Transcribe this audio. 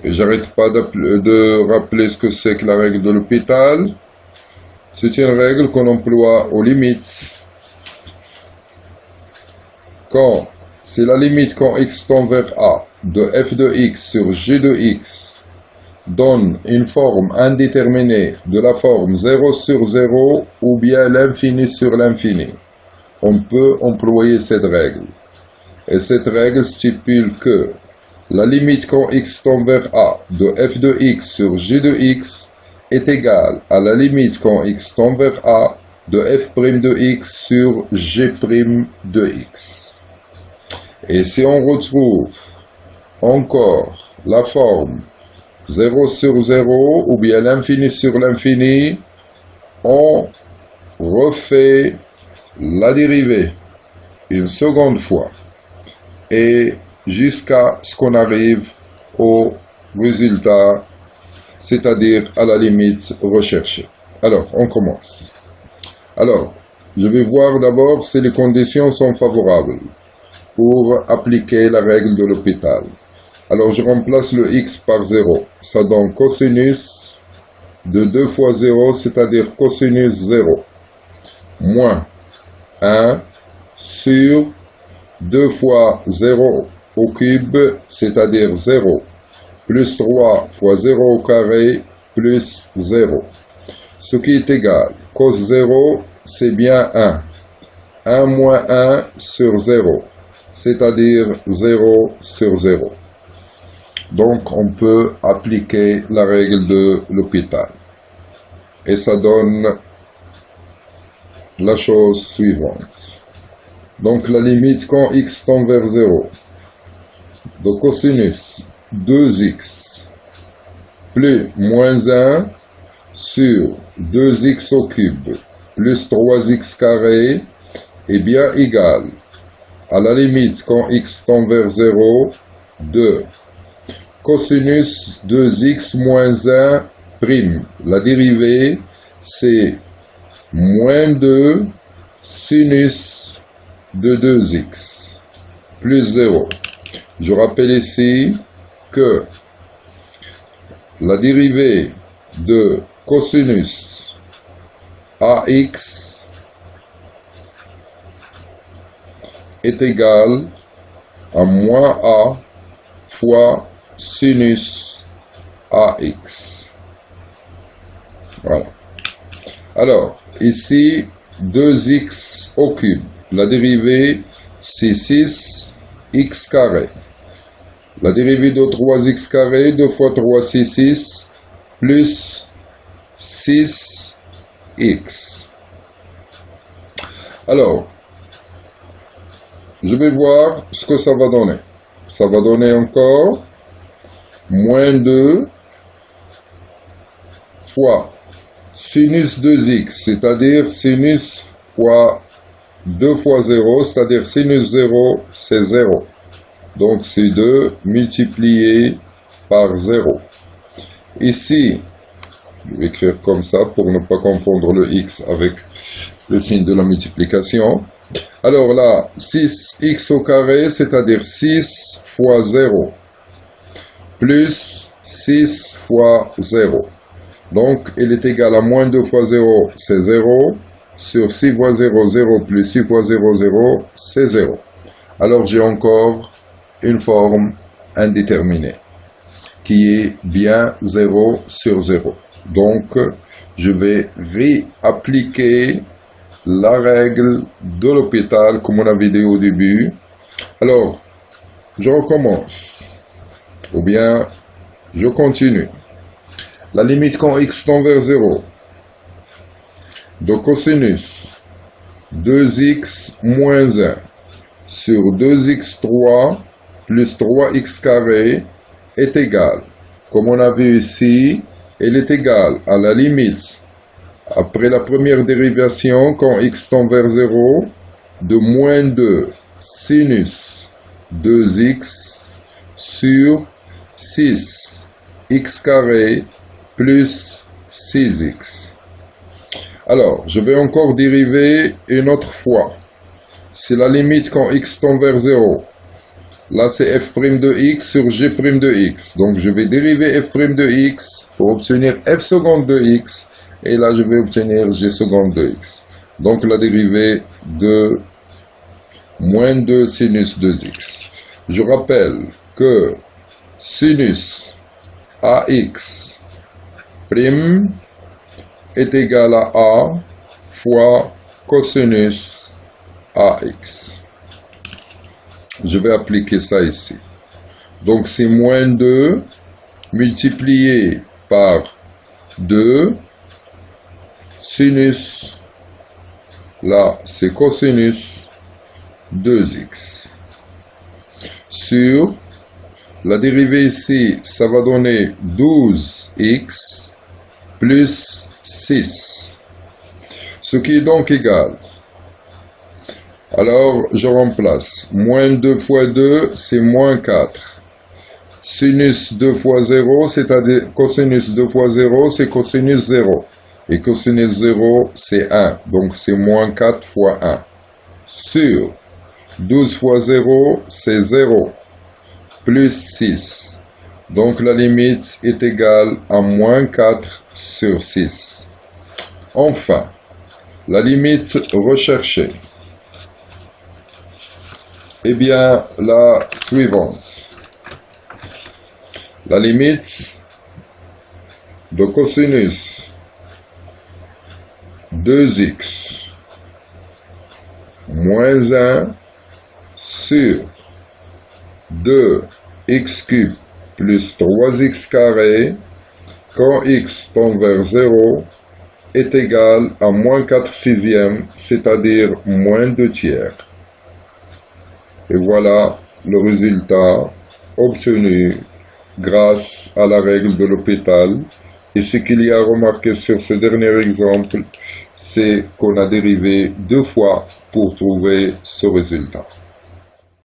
Et j'arrête pas de rappeler ce que c'est que la règle de l'hôpital. C'est une règle qu'on emploie aux limites. Quand c'est la limite quand x tend vers a de f de x sur g de x donne une forme indéterminée de la forme 0 sur 0 ou bien l'infini sur l'infini, on peut employer cette règle. Et cette règle stipule que la limite quand x tend vers a de f de x sur g de x est égale à la limite quand x tend vers a de f' de x sur g' de x. Et si on retrouve encore la forme 0 sur 0 ou bien l'infini sur l'infini, on refait la dérivée une seconde fois et jusqu'à ce qu'on arrive au résultat, c'est-à-dire à la limite recherchée. Alors, on commence. Alors, je vais voir d'abord si les conditions sont favorables pour appliquer la règle de l'hôpital. Alors, je remplace le x par 0. Ça donne cosinus de 2 fois 0, c'est-à-dire cosinus 0, moins 1 sur 2 fois 0 au cube, c'est-à-dire 0, plus 3 fois 0 au carré, plus 0. Ce qui est égal, cos 0, c'est bien 1. 1 moins 1 sur 0, c'est-à-dire 0 sur 0. Donc, on peut appliquer la règle de l'hôpital. Et ça donne la chose suivante. Donc, la limite quand x tend vers 0 de cosinus 2x plus moins 1 sur 2x au cube plus 3x carré est bien égal à la limite quand x tend vers 0 de cosinus 2x moins 1 prime. La dérivée, c'est moins 2 sinus de 2x plus 0. Je rappelle ici que la dérivée de cosinus ax est égale à moins a fois sinus ax. Voilà. Alors, ici, 2x au cube. La dérivée, c'est 6x carré. La dérivée de 3x carré, 2 fois 3, c'est 6, plus 6x. Alors, je vais voir ce que ça va donner. Ça va donner encore moins 2 fois sinus 2x, c'est-à-dire sinus fois 2 fois 0, c'est-à-dire sinus 0, c'est 0. Donc, c'est 2 multiplié par 0. Ici, je vais écrire comme ça pour ne pas confondre le x avec le signe de la multiplication. Alors là, 6x au carré, c'est-à-dire 6 fois 0, plus 6 fois 0. Donc, il est égal à moins 2 fois 0, c'est 0, sur 6 fois 0, 0, plus 6 fois 0, 0, c'est 0. Alors, j'ai encore une forme indéterminée, qui est bien 0 sur 0. Donc, je vais réappliquer la règle de l'hôpital, comme on avait dit au début. Alors, je recommence, ou bien je continue. La limite quand x tend vers 0 de cosinus 2x moins 1 sur 2x3 plus 3x carré est égale, comme on a vu ici, elle est égale à la limite, après la première dérivation, quand x tend vers 0, de moins 2 sinus 2x sur 6x carré plus 6x. Alors, je vais encore dériver une autre fois. C'est la limite quand x tend vers 0 Là, c'est f' de x sur g' de x. Donc, je vais dériver f' de x pour obtenir f seconde de x. Et là, je vais obtenir g seconde de x. Donc, la dérivée de moins 2 sinus 2x. Je rappelle que sinus ax prime est égal à a fois cosinus ax. Je vais appliquer ça ici. Donc, c'est moins 2 multiplié par 2 sinus, là, c'est cosinus 2x. Sur la dérivée ici, ça va donner 12x plus 6. Ce qui est donc égal. Alors, je remplace. Moins 2 fois 2, c'est moins 4. Sinus 2 fois 0, c'est-à-dire cosinus 2 fois 0, c'est cosinus 0. Et cosinus 0, c'est 1. Donc, c'est moins 4 fois 1. Sur 12 fois 0, c'est 0. Plus 6. Donc, la limite est égale à moins 4 sur 6. Enfin, la limite recherchée. Eh bien, la suivante. La limite de cosinus 2x moins 1 sur 2x³ plus 3x carré quand x tend vers 0 est égal à moins 4 sixièmes, c'est-à-dire moins 2 tiers. Et voilà le résultat obtenu grâce à la règle de L'Hopital. Et ce qu'il y a remarqué sur ce dernier exemple, c'est qu'on a dérivé 2 fois pour trouver ce résultat.